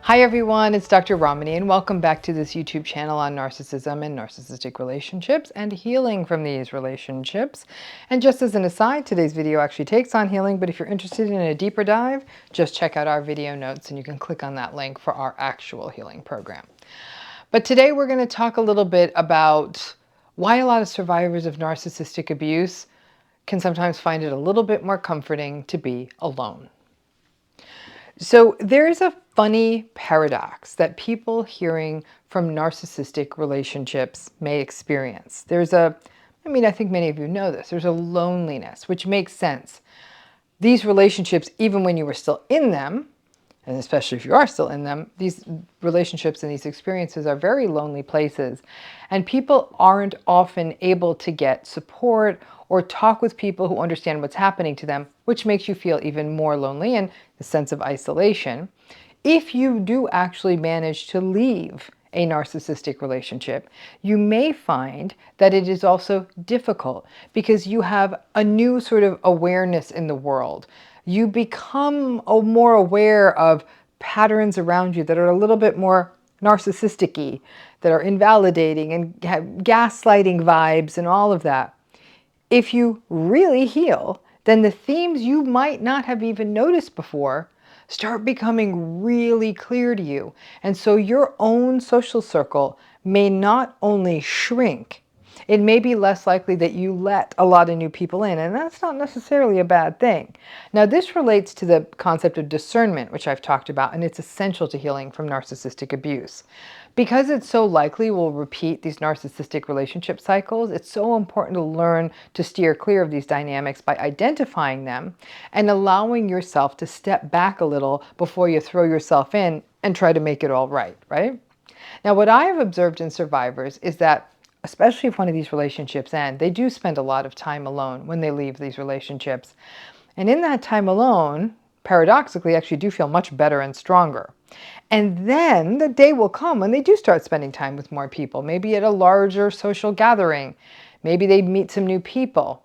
Hi everyone, it's Dr. Ramani and welcome back to this YouTube channel on narcissism and narcissistic relationships and healing from these relationships. And just as an aside, today's video actually takes on healing, but if you're interested in a deeper dive, just check out our video notes and you can click on that link for our actual healing program. But today we're going to talk a little bit about why a lot of survivors of narcissistic abuse can sometimes find it a little bit more comforting to be alone. So there's a funny paradox that people hearing from narcissistic relationships may experience. I think many of you know this, there's a loneliness, which makes sense. These relationships, even when you were still in them, and especially if you are still in them, these relationships and these experiences are very lonely places. And people aren't often able to get support or talk with people who understand what's happening to them, which makes you feel even more lonely and a sense of isolation. If you do actually manage to leave a narcissistic relationship, you may find that it is also difficult because you have a new sort of awareness in the world. You become more aware of patterns around you that are a little bit more narcissistic-y, that are invalidating and have gaslighting vibes and all of that. If you really heal, then the themes you might not have even noticed before start becoming really clear to you. And so your own social circle may not only shrink, it may be less likely that you let a lot of new people in, and that's not necessarily a bad thing. Now, this relates to the concept of discernment, which I've talked about, and it's essential to healing from narcissistic abuse. Because it's so likely we'll repeat these narcissistic relationship cycles, it's so important to learn to steer clear of these dynamics by identifying them and allowing yourself to step back a little before you throw yourself in and try to make it all right, right? Now, what I have observed in survivors is that especially if one of these relationships end, they do spend a lot of time alone when they leave these relationships. And in that time alone, paradoxically, actually do feel much better and stronger. And then the day will come when they do start spending time with more people, maybe at a larger social gathering. Maybe they meet some new people.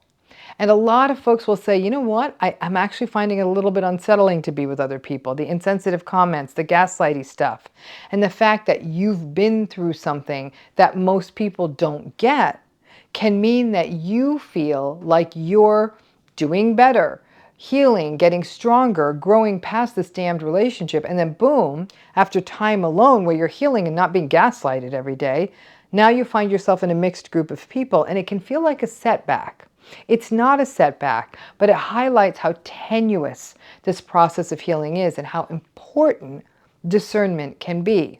And a lot of folks will say, you know what, I'm actually finding it a little bit unsettling to be with other people. The insensitive comments, the gaslighty stuff, and the fact that you've been through something that most people don't get can mean that you feel like you're doing better, healing, getting stronger, growing past this damned relationship. And then boom, after time alone where you're healing and not being gaslighted every day, now you find yourself in a mixed group of people and it can feel like a setback. It's not a setback, but it highlights how tenuous this process of healing is and how important discernment can be.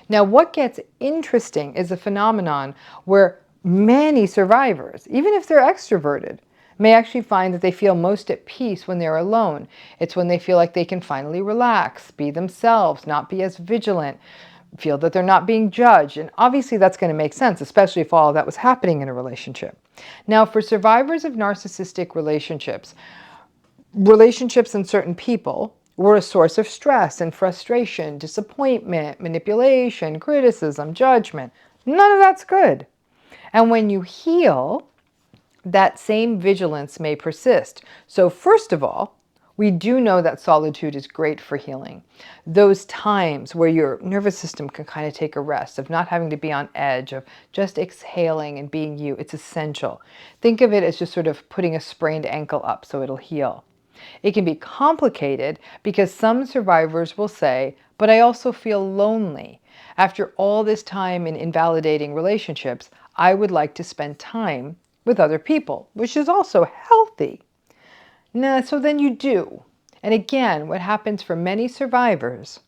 Now, what gets interesting is a phenomenon where many survivors, even if they're extroverted, may actually find that they feel most at peace when they're alone. It's when they feel like they can finally relax, be themselves, not be as vigilant, feel that they're not being judged. And obviously that's going to make sense, especially if all of that was happening in a relationship. Now, for survivors of narcissistic relationships in certain people were a source of stress and frustration, disappointment, manipulation, criticism, judgment. None of that's good. And when you heal, that same vigilance may persist. So first of all, we do know that solitude is great for healing. Those times where your nervous system can kind of take a rest, of not having to be on edge, of just exhaling and being you, it's essential. Think of it as just sort of putting a sprained ankle up so it'll heal. It can be complicated because some survivors will say, but I also feel lonely. After all this time in invalidating relationships, I would like to spend time with other people, which is also healthy. Now, so then you do. And again, what happens for many survivors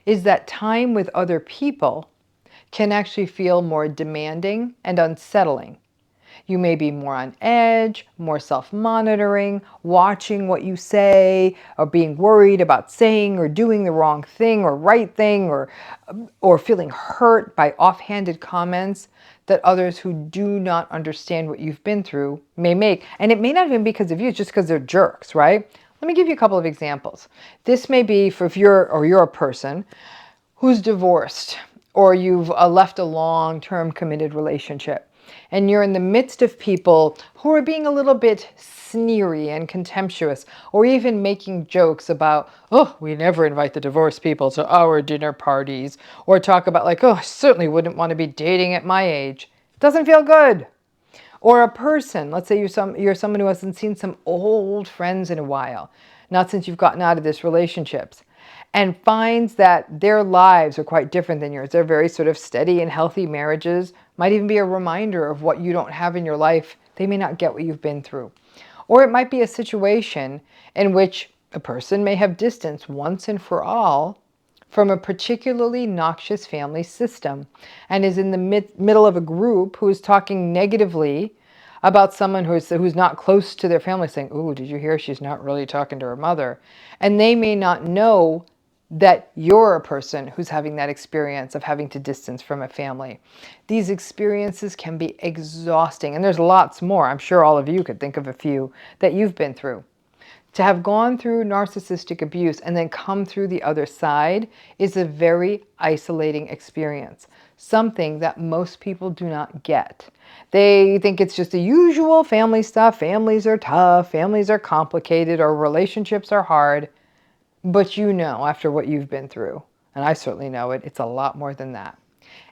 is that time with other people can actually feel more demanding and unsettling. You may be more on edge, more self-monitoring, watching what you say, or being worried about saying or doing the wrong thing or right thing, or feeling hurt by offhanded comments that others who do not understand what you've been through may make. And it may not even be because of you, it's just because they're jerks, right? Let me give you a couple of examples. This may be for if you're a person who's divorced or you've left a long-term committed relationship. and you're in the midst of people who are being a little bit sneery and contemptuous, or even making jokes about, oh, we never invite the divorced people to our dinner parties, or talk about like, oh, I certainly wouldn't want to be dating at my age. Doesn't feel good. Or a person, let's say you're someone who hasn't seen some old friends in a while, not since you've gotten out of this relationships, and finds that their lives are quite different than yours. They're very sort of steady and healthy marriages, might even be a reminder of what you don't have in your life. They may not get what you've been through. Or it might be a situation in which a person may have distanced once and for all from a particularly noxious family system and is in the middle of a group who is talking negatively about someone who's not close to their family, saying, "Ooh, did you hear she's not really talking to her mother?" And they may not know that you're a person who's having that experience of having to distance from a family. These experiences can be exhausting, and there's lots more. I'm sure all of you could think of a few that you've been through. To have gone through narcissistic abuse and then come through the other side is a very isolating experience, something that most people do not get. They think it's just the usual family stuff. Families are tough, families are complicated, or relationships are hard. But you know, after what you've been through, and I certainly know it, it's a lot more than that.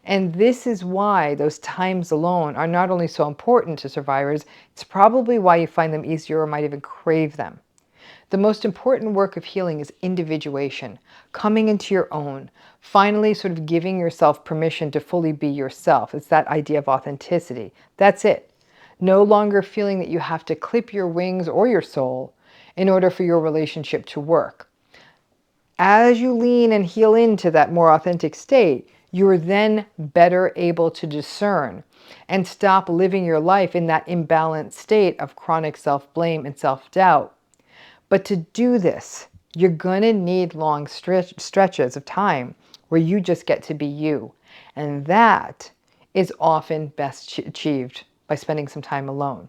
And this is why those times alone are not only so important to survivors, it's probably why you find them easier or might even crave them. The most important work of healing is individuation, coming into your own, finally sort of giving yourself permission to fully be yourself. It's that idea of authenticity. That's it. No longer feeling that you have to clip your wings or your soul in order for your relationship to work. As you lean and heal into that more authentic state, you're then better able to discern and stop living your life in that imbalanced state of chronic self-blame and self-doubt. But to do this, you're going to need long stretches of time where you just get to be you. And that is often best achieved by spending some time alone.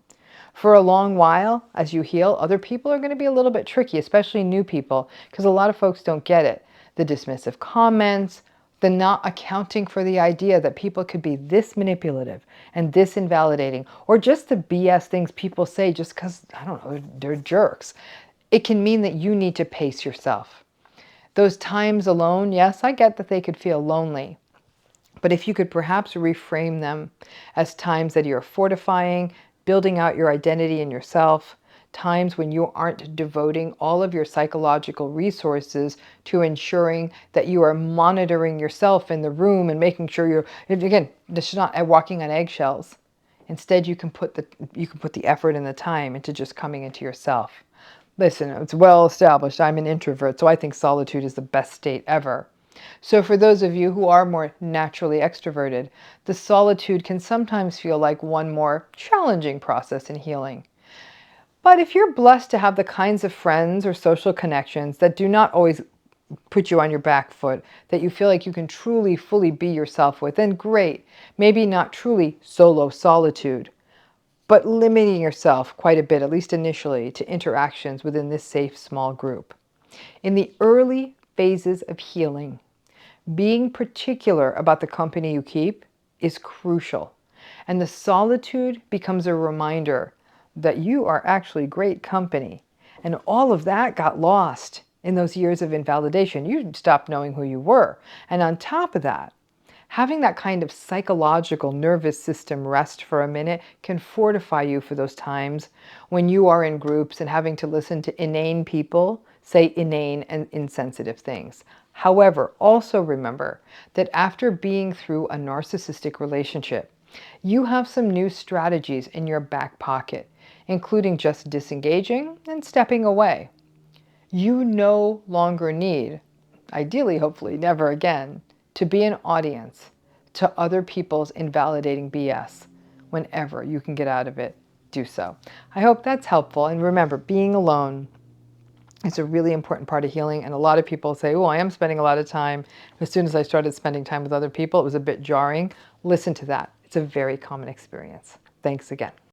For a long while, as you heal, other people are going to be a little bit tricky, especially new people, because a lot of folks don't get it. The dismissive comments, the not accounting for the idea that people could be this manipulative and this invalidating, or just the BS things people say just because, I don't know, they're jerks. It can mean that you need to pace yourself. Those times alone, yes, I get that they could feel lonely. But if you could perhaps reframe them as times that you're fortifying, building out your identity and yourself, times when you aren't devoting all of your psychological resources to ensuring that you are monitoring yourself in the room and making sure you're, again, this is not walking on eggshells. Instead, you can put the effort and the time into just coming into yourself. Listen, it's well established. I'm an introvert, so I think solitude is the best state ever. So for those of you who are more naturally extroverted, the solitude can sometimes feel like one more challenging process in healing. But if you're blessed to have the kinds of friends or social connections that do not always put you on your back foot, that you feel like you can truly, fully be yourself with, then great. Maybe not truly solo solitude, but limiting yourself quite a bit, at least initially, to interactions within this safe small group. In the early phases of healing, being particular about the company you keep is crucial. And the solitude becomes a reminder that you are actually great company. And all of that got lost in those years of invalidation. You stopped knowing who you were. And on top of that, having that kind of psychological nervous system rest for a minute can fortify you for those times when you are in groups and having to listen to inane people say inane and insensitive things. However, also remember that after being through a narcissistic relationship, you have some new strategies in your back pocket, including just disengaging and stepping away. You no longer need, ideally, hopefully, never again, to be an audience to other people's invalidating BS. Whenever you can get out of it, do so. I hope that's helpful. And remember, being alone is a really important part of healing. And a lot of people say, oh, I am spending a lot of time. As soon as I started spending time with other people, it was a bit jarring. Listen to that. It's a very common experience. Thanks again.